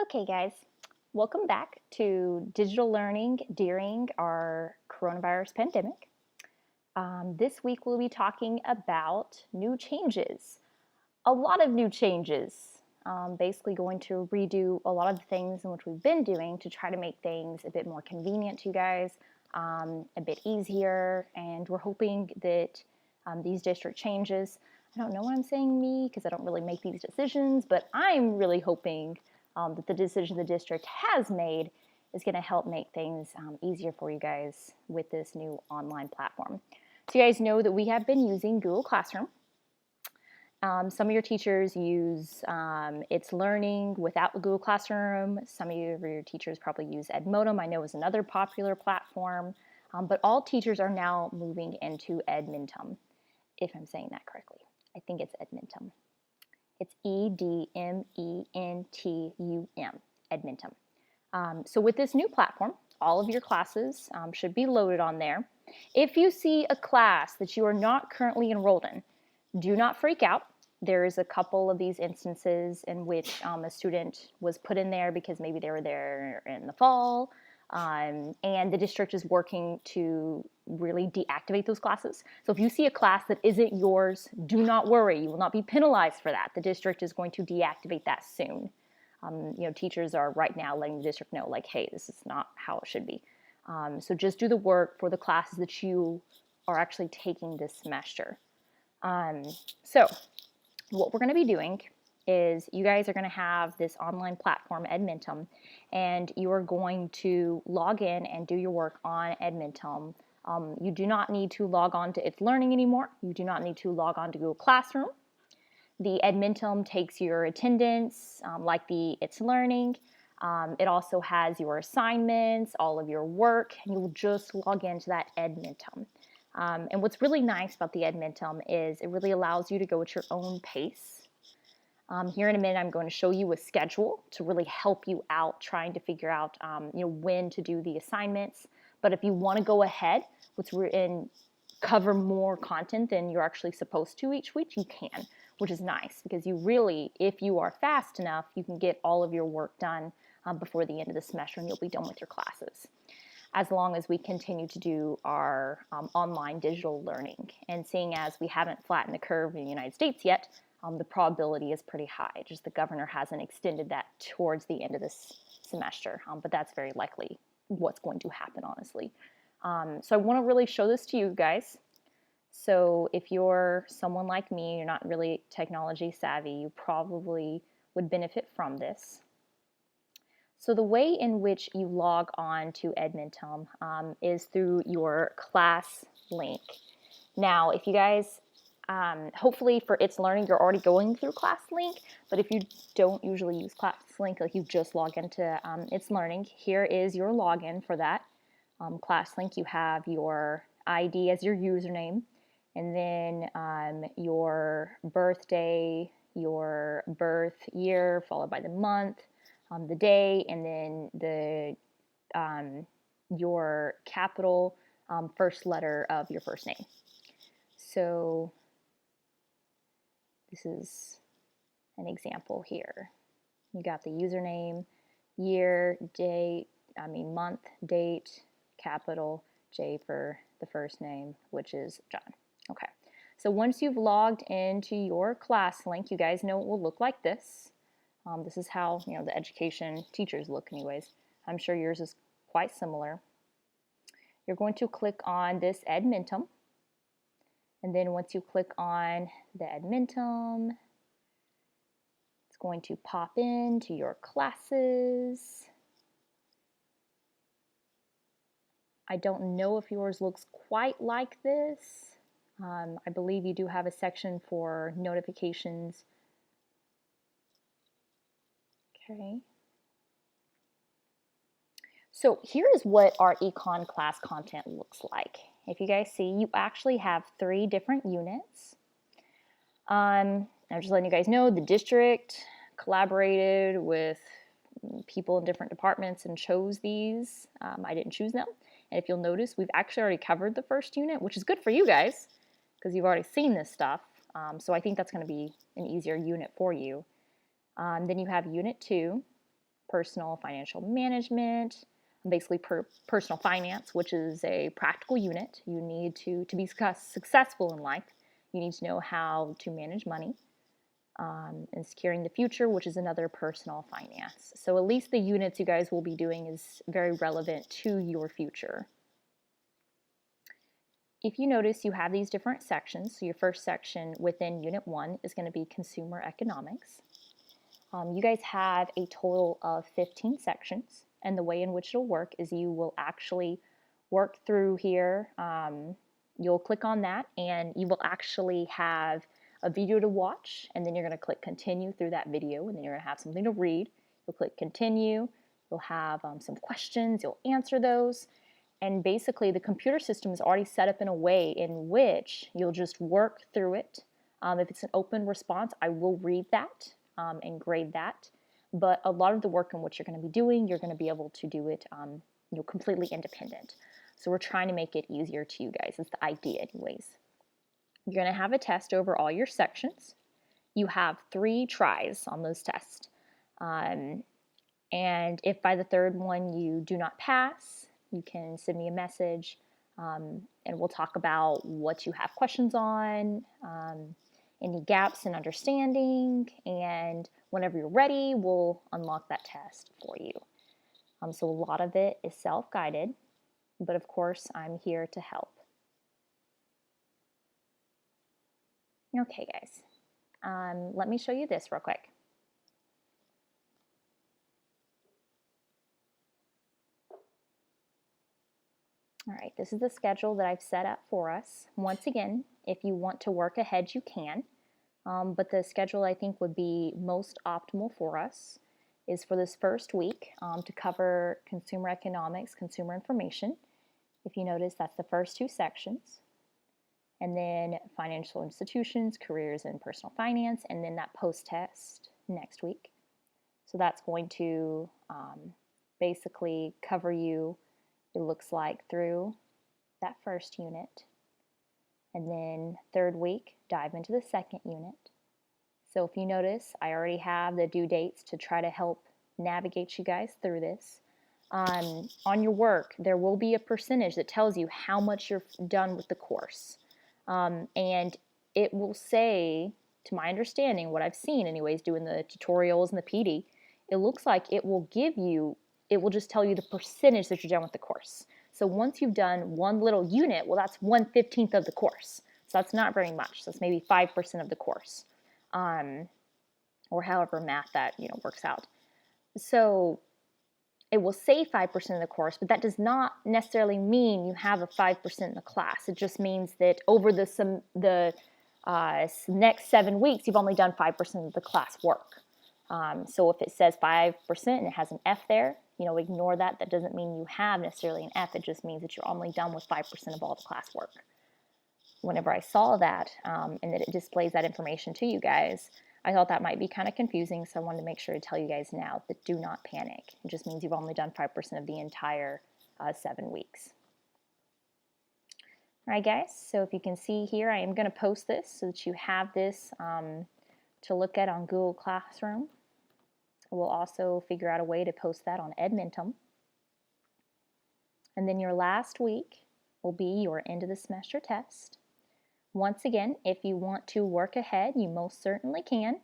Okay, guys, welcome back to digital learning during our coronavirus pandemic. This week we'll be talking about new changes, a lot of new changes. Basically, going to redo a lot of the things in which we've been doing to try to make things a bit more convenient to you guys, a bit easier, and we're hoping that these district changes. I don't know what I'm saying, me, because I don't really make these decisions, but I'm really hoping that the decision the district has made is going to help make things easier for you guys with this new online platform. So you guys know that we have been using Google Classroom. Some of your teachers use It's Learning without the Google Classroom. Some of your teachers probably use Edmodo, I know is another popular platform. But all teachers are now moving into Edmentum, if I'm saying that correctly. I think it's Edmentum. It's Edmentum, Edmentum. So with this new platform, all of your classes should be loaded on there. If you see a class that you are not currently enrolled in, do not freak out. There's a couple of these instances in which a student was put in there because maybe they were there in the fall, and the district is working to really deactivate those classes. So if you see a class that isn't yours, do not worry. You will not be penalized for that. The district is going to deactivate that soon. Teachers are right now letting the district know, like, hey, this is not how it should be. So just do the work for the classes that you are actually taking this semester. So what we're going to be doing is you guys are going to have this online platform, Edmentum, and you are going to log in and do your work on Edmentum. You do not need to log on to It's Learning anymore. You do not need to log on to Google Classroom. The Edmentum takes your attendance, like the It's Learning. It also has your assignments, all of your work, and you will just log into that Edmentum. And what's really nice about the Edmentum is it really allows you to go at your own pace. Here in a minute, I'm going to show you a schedule to really help you out trying to figure out when to do the assignments. But if you want to go ahead and cover more content than you're actually supposed to each week, you can, which is nice because you really, if you are fast enough, you can get all of your work done before the end of the semester and you'll be done with your classes, as long as we continue to do our online digital learning. And seeing as we haven't flattened the curve in the United States yet, the probability is pretty high. Just the governor hasn't extended that towards the end of this semester, but that's very likely what's going to happen, honestly. So I want to really show this to you guys. So if you're someone like me, you're not really technology savvy, you probably would benefit from this. So the way in which you log on to Edmentum is through your class link. Now, if you guys, hopefully for It's Learning, you're already going through class link, but if you don't usually use class link, like you just log into It's Learning, here is your login for that class link. You have your ID as your username, and then your birthday, your birth year, followed by the month, the day, and then your capital first letter of your first name. So this is an example here. You got the username, year, date, month, date, capital, J for the first name, which is John. Okay, so once you've logged into your class link, you guys know it will look like this. This is how the education teachers look anyways. I'm sure yours is quite similar. You're going to click on this Edmentum. And then once you click on the Edmentum, it's going to pop into your classes. I don't know if yours looks quite like this. I believe you do have a section for notifications. Okay. So here is what our econ class content looks like. If you guys see, you actually have 3 different units. I'm just letting you guys know the district collaborated with people in different departments and chose these. I didn't choose them. And if you'll notice, we've actually already covered the first unit, which is good for you guys because you've already seen this stuff. So I think that's going to be an easier unit for you. Then you have Unit 2, personal financial management, basically personal finance, which is a practical unit. You need to be successful in life. You need to know how to manage money. And securing the future, which is another personal finance. So at least the units you guys will be doing is very relevant to your future. If you notice, you have these different sections. So your first section within Unit 1 is going to be Consumer Economics. You guys have a total of 15 sections, and the way in which it'll work is you will actually work through here. You'll click on that, and you will actually have a video to watch, and then you're going to click continue through that video, and then you're going to have something to read. You'll click continue. You'll have some questions. You'll answer those. And basically, the computer system is already set up in a way in which you'll just work through it. If it's an open response, I will read that and grade that. But a lot of the work in what you're going to be doing, you're going to be able to do it completely independent. So we're trying to make it easier to you guys. It's the idea anyways. You're going to have a test over all your sections. You have 3 tries on those tests. And if by the third one you do not pass, you can send me a message and we'll talk about what you have questions on, any gaps in understanding, and whenever you're ready, we'll unlock that test for you. So a lot of it is self-guided, but of course I'm here to help. Okay, guys, let me show you this real quick. All right, this is the schedule that I've set up for us. Once again, if you want to work ahead, you can, but the schedule I think would be most optimal for us is for this first week to cover consumer economics, consumer information. If you notice, that's the first 2 sections. And then financial institutions, careers in personal finance, and then that post-test next week. So that's going to basically cover you, it looks like, through that first unit. And then third week, dive into the second unit. So if you notice, I already have the due dates to try to help navigate you guys through this. On your work, there will be a percentage that tells you how much you're done with the course. And it will say, to my understanding, what I've seen anyways, doing the tutorials and the PD, it looks like it will just tell you the percentage that you're done with the course. So once you've done one little unit, well, that's 1/15 of the course. So that's not very much. So that's maybe 5% of the course, or however math that works out. So it will say 5% of the course, but that does not necessarily mean you have a 5% in the class. It just means that over the next 7 weeks, you've only done 5% of the class work. So if it says 5% and it has an F there, ignore that. That doesn't mean you have necessarily an F. It just means that you're only done with 5% of all the class work. Whenever I saw that and that it displays that information to you guys, I thought that might be kind of confusing, so I wanted to make sure to tell you guys now that do not panic. It just means you've only done 5% of the entire 7 weeks. All right, guys, so if you can see here, I am going to post this so that you have this to look at on Google Classroom. We'll also figure out a way to post that on Edmentum. And then your last week will be your end of the semester test. Once again, if you want to work ahead, you most certainly can.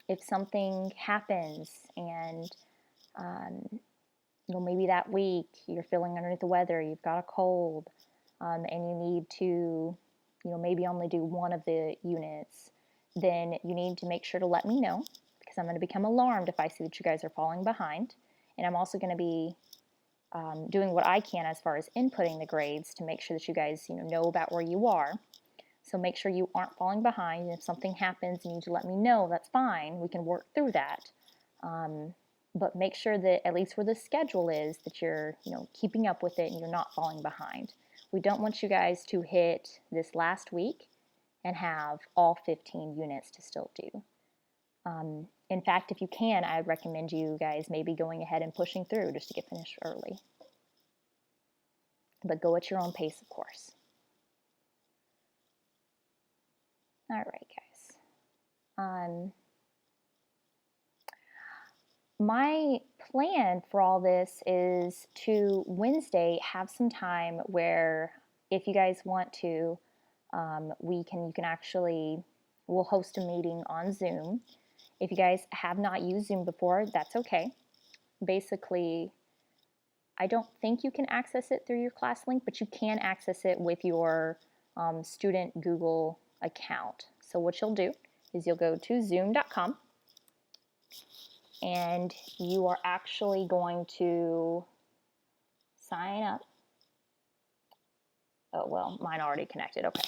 If something happens and maybe that week you're feeling underneath the weather, you've got a cold, and you need to maybe only do one of the units, then you need to make sure to let me know, because I'm going to become alarmed if I see that you guys are falling behind. And I'm also going to be doing what I can as far as inputting the grades to make sure that you guys know about where you are. So make sure you aren't falling behind. And if something happens and you need to let me know, that's fine. We can work through that. But make sure that at least where the schedule is, that you're keeping up with it and you're not falling behind. We don't want you guys to hit this last week and have all 15 units to still do. In fact, if you can, I would recommend you guys maybe going ahead and pushing through just to get finished early. But go at your own pace, of course. All right, guys. My plan for all this is to Wednesday have some time where if you guys want to, you can actually, we'll host a meeting on Zoom. If you guys have not used Zoom before, that's okay. Basically, I don't think you can access it through your class link, but you can access it with your student Google account. So what you'll do is you'll go to zoom.com and you are actually going to sign up. Oh, well, mine already connected. Okay.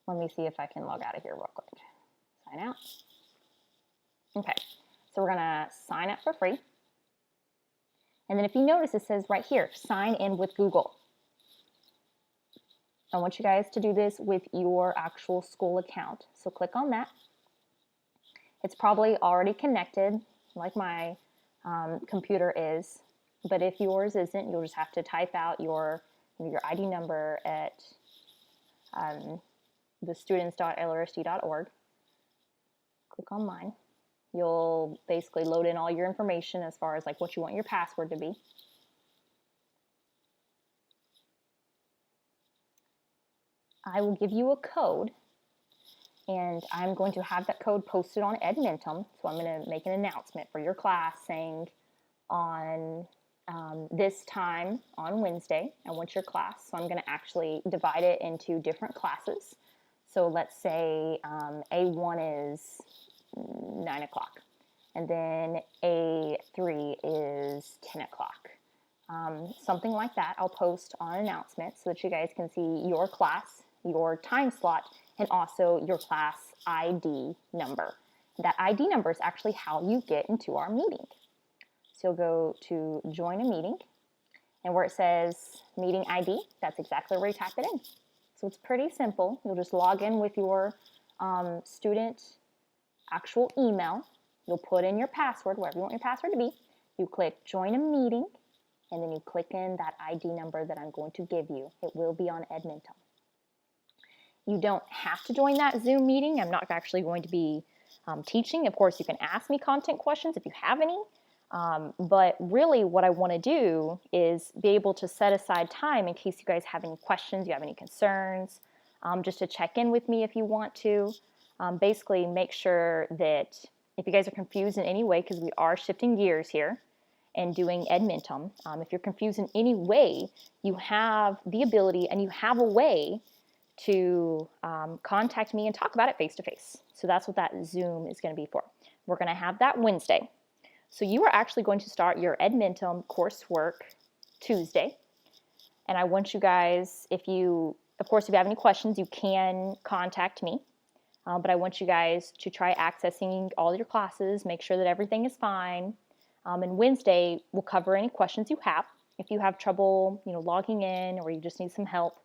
Let me see if I can log out of here real quick. Sign out. Okay. So we're going to sign up for free. And then if you notice, it says right here, sign in with Google. I want you guys to do this with your actual school account. So click on that. It's probably already connected, like my computer is. But if yours isn't, you'll just have to type out your ID number at the students.lrsd.org. Click on mine. You'll basically load in all your information as far as like what you want your password to be. I will give you a code, and I'm going to have that code posted on Edmentum. So I'm going to make an announcement for your class saying on this time on Wednesday, I want your class. So I'm going to actually divide it into different classes. So let's say A1 is 9 o'clock, and then A3 is 10 o'clock. Something like that. I'll post on announcements so that you guys can see your class, your time slot, and also your class ID number. That ID number is actually how you get into our meeting. So you'll go to join a meeting, and where it says meeting ID, that's exactly where you type it in. So it's pretty simple. You'll just log in with your student actual email. You'll put in your password, wherever you want your password to be. You click join a meeting, and then you click in that ID number that I'm going to give you. It will be on Edmentum. You don't have to join that Zoom meeting. I'm not actually going to be teaching. Of course, you can ask me content questions if you have any. But really what I want to do is be able to set aside time in case you guys have any questions, you have any concerns, just to check in with me if you want to. Basically make sure that if you guys are confused in any way, because we are shifting gears here and doing Edmentum, if you're confused in any way, you have the ability and you have a way to contact me and talk about it face-to-face. So that's what that Zoom is going to be for. We're going to have that Wednesday. So you are actually going to start your Edmentum coursework Tuesday. And I want you guys, of course, if you have any questions, you can contact me. But I want you guys to try accessing all your classes, make sure that everything is fine. And Wednesday, we'll cover any questions you have. If you have trouble, logging in, or you just need some help,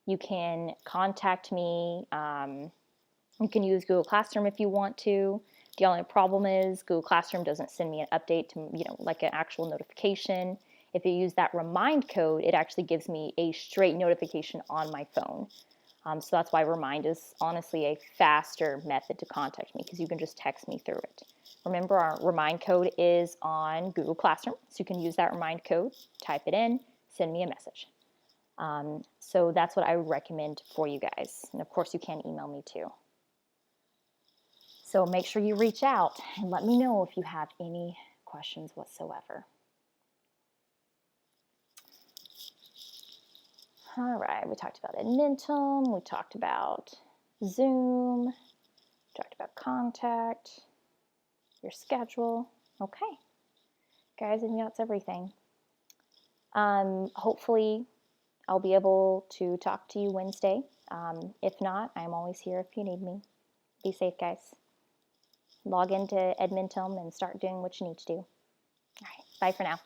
you can contact me. You can use Google Classroom if you want to. The only problem is Google Classroom doesn't send me an update to, like an actual notification. If you use that remind code, it actually gives me a straight notification on my phone. So that's why Remind is honestly a faster method to contact me, because you can just text me through it. Remember, our Remind code is on Google Classroom, so you can use that Remind code, type it in, send me a message. So that's what I would recommend for you guys. And of course, you can email me too. So make sure you reach out and let me know if you have any questions whatsoever. All right, we talked about Edmentum, we talked about Zoom, we talked about contact, your schedule. Okay, guys, I think that's everything. Hopefully, I'll be able to talk to you Wednesday. If not, I'm always here if you need me. Be safe, guys. Log into Edmentum and start doing what you need to do. All right, bye for now.